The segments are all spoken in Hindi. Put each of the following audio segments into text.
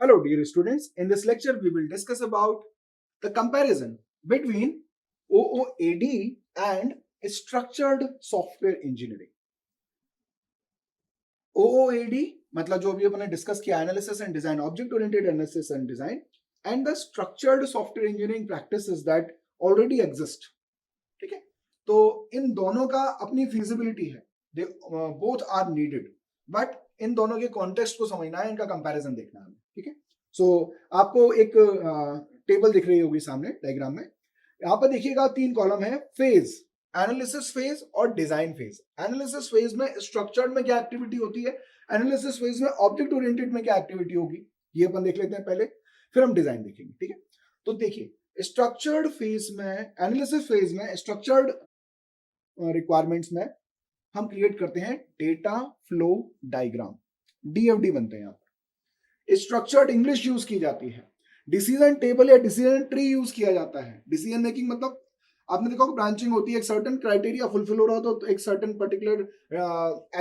Hello dear students, in this lecture we will discuss about the comparison between OOAD and structured software engineering. OOAD मतलब जो अभी अपने डिस्कस किया analysis and design, object oriented analysis and design and the structured software engineering practices that already exist. ठीक है, तो इन दोनों का अपनी फिजिबिलिटी है, they both are needed, but इन दोनों के कॉन्टेक्स्ट को समझना है, इनका कंपैरिजन देखना है. ठीक है, सो आपको एक टेबल दिख रही होगी सामने डायग्राम में. यहाँ पर देखिएगा 3 कॉलम है, फेज, एनालिसिस फेज और डिजाइन फेज. एनालिसिस फेज में स्ट्रक्चर्ड में क्या एक्टिविटी होती है, एनालिसिस फेज में ऑब्जेक्ट ओरिएंटेड में क्या एक्टिविटी होगी, ये अपन देख लेते हैं पहले, फिर हम डिजाइन देखेंगे. ठीक है, तो देखिए स्ट्रक्चर्ड फेज में, एनालिसिस फेज में स्ट्रक्चर्ड रिक्वायरमेंट्स में हम क्रिएट करते हैं डेटा फ्लो डायग्राम, डीएफडी बनते हैं. यहाँ पर स्ट्रक्चर्ड इंग्लिश यूज की जाती है, डिसीजन टेबल या डिसीजन ट्री यूज किया जाता है. डिसीजन मेकिंग मतलब आपने देखा ब्रांचिंग होती है, एक सर्टेन क्राइटेरिया फुलफिल हो रहा हो तो एक सर्टेन पर्टिकुलर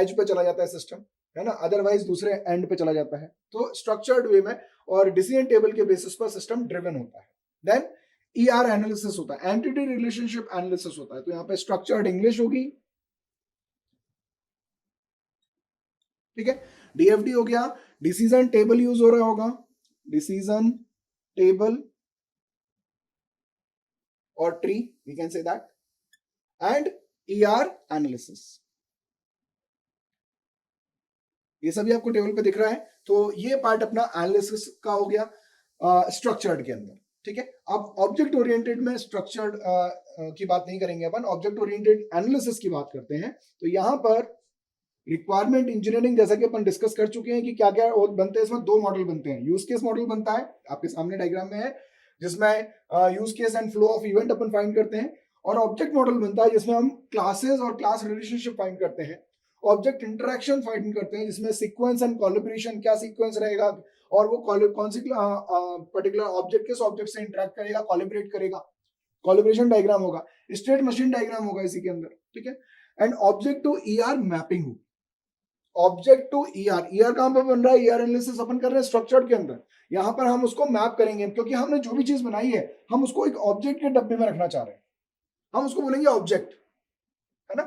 एज पे चला जाता है सिस्टम, है ना, अदरवाइज दूसरे एंड पे चला जाता है. तो स्ट्रक्चर्ड वे में और डिसीजन टेबल के बेसिस पर सिस्टम ड्रिवन होता है. देन ईआर एनालिसिस होता है, एंटिटी रिलेशनशिप एनालिसिस होता है. तो यहाँ पे स्ट्रक्चर्ड इंग्लिश होगी. ठीक है, डीएफडी हो गया, डिसीजन टेबल यूज हो रहा होगा, decision table or tree, we can say that, and ER analysis. ये सभी आपको टेबल पे दिख रहा है. तो ये पार्ट अपना एनालिसिस का हो गया स्ट्रक्चर्ड के अंदर. ठीक है, अब ऑब्जेक्ट ओरिएंटेड में स्ट्रक्चर्ड की बात नहीं करेंगे अपन, ऑब्जेक्ट ओरिएंटेड एनालिसिस की बात करते हैं. तो यहां पर रिक्वायरमेंट इंजीनियरिंग जैसा कि अपन डिस्कस कर चुके हैं कि क्या क्या बनते हैं. इसमें 2 मॉडल बनते हैं. यूज केस मॉडल बनता है, आपके सामने डायग्राम में है, जिसमें use case and flow of event upon find करते हैं. और ऑब्जेक्ट मॉडल बनता है जिसमें हम क्लासेस और क्लास रिलेशनशिप फाइंड करते हैं. ऑब्जेक्ट इंटरेक्शन फाइंड करते हैं जिसमें सीक्वेंस एंड कोलैबोरेशन, क्या सीक्वेंस रहेगा और वो कौन सी पर्टिकुलर ऑब्जेक्ट किस ऑब्जेक्ट से इंटरेक्ट करेगा, कोलैबोरेट करेगा, कोलैबोरेशन डायग्राम होगा, स्टेट मशीन डायग्राम होगा इसी के अंदर. ठीक है, and object to ER mapping होगी. ऑब्जेक्ट टू ईआर, ईआर कहां पर बन रहा है, ईआर एनालिसिस अपन कर रहे हैं स्ट्रक्चर्ड के अंदर. यहां पर हम उसको मैप करेंगे क्योंकि हमने जो भी चीज बनाई है हम उसको एक ऑब्जेक्ट के डब्बे में रखना चाह रहे हैं, हम उसको बोलेंगे ऑब्जेक्ट, है ना.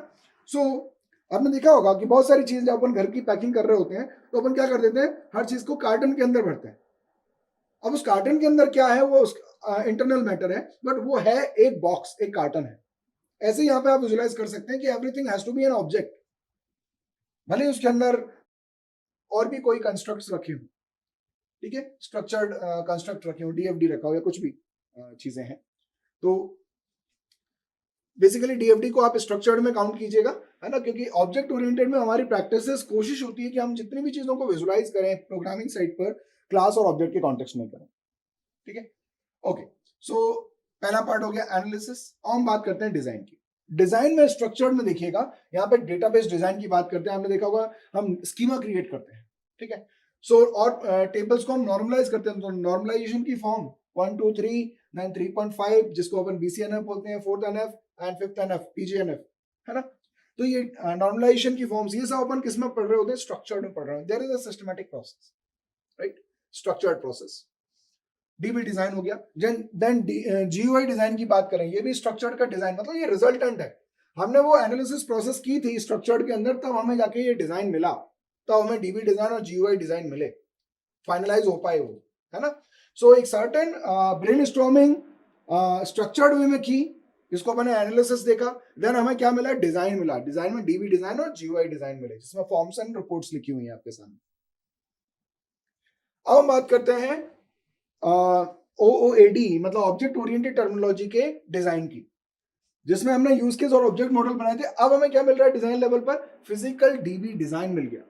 सो आपने देखा होगा कि बहुत सारी चीज जब अपन घर की पैकिंग कर रहे होते हैं तो अपन क्या कर देते हैं, हर चीज को कार्टन के अंदर भरते हैं. अब उस कार्टन के अंदर क्या है, वो उस इंटरनल मैटर है, बट वो है एक बॉक्स, एक कार्टन है. ऐसे यहाँ पे आप विजुलाइज कर सकते हैं कि everything has to be an object, भले उसके अंदर और भी कोई कंस्ट्रक्ट्स रखे हो. ठीक है, स्ट्रक्चर्ड कंस्ट्रक्ट रखे हो, डीएफडी रखा हो या कुछ भी चीजें हैं. तो बेसिकली डीएफडी को आप स्ट्रक्चर्ड में काउंट कीजिएगा, है ना, क्योंकि ऑब्जेक्ट ओरिएंटेड में हमारी प्रैक्टिसेस कोशिश होती है कि हम जितनी भी चीजों को विजुलाइज करें प्रोग्रामिंग साइड पर क्लास और ऑब्जेक्ट के कॉन्टेक्स्ट में करें. ठीक है, ओके. सो पहला पार्ट हो गया एनालिसिस. अब हम बात करते हैं डिजाइन की. डिजाइन में स्ट्रक्चर्ड में देखिएगा, यहाँ पे डेटाबेस डिजाइन की बात करते हैं. आपने देखा होगा हम स्कीमा क्रिएट करते हैं. ठीक है, सो और टेबल्स को हम नॉर्मलाइज करते हैं. तो नॉर्मलाइजेशन की फॉर्म 1 2 3 देन 3.5 जिसको अपन बीसीएनएफ बोलते हैं, 4th NF and 5th NF पीजीएनएफ, है ना. तो ये नॉर्मलाइजेशन की फॉर्म्स, ये सब अपन किस में पढ़ रहे होते हैं, स्ट्रक्चर्ड में पढ़ रहे हैं. There is a systematic process, right, structured process. DB design हो गया. देन जीयूआई डिजाइन की बात करें, ये भी स्ट्रक्चर्ड का डिजाइन, मतलब ये रिजल्टेंट है. हमने वो एनालिसिस प्रोसेस की थी स्ट्रक्चर्ड के अंदर, तब हमें जाके ये डिजाइन मिला, तब हमें डीबी डिजाइन और जीयूआई डिजाइन मिले, फाइनलाइज हो पाए वो, है ना. सो एक सर्टेन ब्रेनस्टॉर्मिंग स्ट्रक्चर्ड वे में की, जिसको मैंने एनालिसिस देखा, देन हमें क्या मिला, डिजाइन मिला. डिजाइन में डीबी डिजाइन और जीयूआई डिजाइन मिले, जिसमें फॉर्म्स एंड रिपोर्ट्स लिखी हुई हैं आपके सामने. अब हम बात करते हैं ओओएडी मतलब ऑब्जेक्ट ओरिएंटेड टर्मिनोलॉजी के डिजाइन की, जिसमें हमने यूज केस और ऑब्जेक्ट मॉडल बनाए थे. अब हमें क्या मिल रहा है डिजाइन लेवल पर, फिजिकल डीबी डिजाइन मिल गया.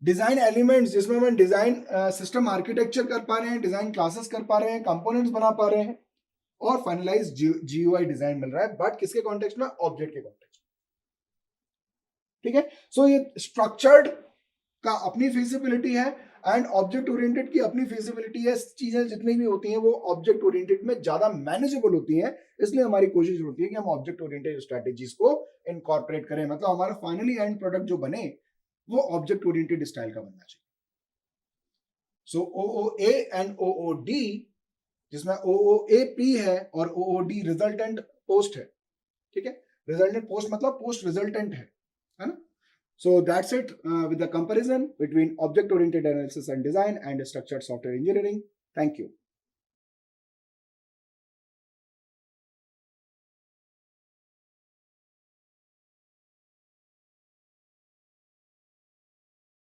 डिजाइन एलिमेंट्स जिसमें हम डिजाइन सिस्टम आर्किटेक्चर कर पा रहे हैं, डिजाइन क्लासेस कर पा रहे हैं, कंपोनेंट्स बना पा रहे हैं, और फाइनलाइज जीयूआई डिजाइन मिल रहा है, बट किसके कॉन्टेक्स्ट में, ऑब्जेक्ट के कॉन्टेक्स्ट में. ठीक है, सो ये स्ट्रक्चर्ड का अपनी फिजिबिलिटी है एंड ऑब्जेक्ट ओरिएंटेड की अपनी फिजिबिलिटी है. चीजें जितनी भी होती हैं वो ऑब्जेक्ट ओरिएंटेड में ज्यादा मैनेजेबल होती हैं, इसलिए हमारी कोशिश होती है कि हम ऑब्जेक्ट ओरिएंटेड स्ट्रेटेजीज को इनकॉर्पोरेट करें, मतलब हमारा फाइनली एंड प्रोडक्ट जो बने वो ऑब्जेक्ट ओरिएंटेड स्टाइल का बनना चाहिए. सो OOA एंड OOD, जिसमें OOAP है और OOD रिजल्टेंट पोस्ट है, ठीक है। रिजल्टेंट पोस्ट मतलब पोस्ट रिजल्टेंट है ना। So that's it with the comparison between object oriented analysis and design and structured software engineering. Thank you.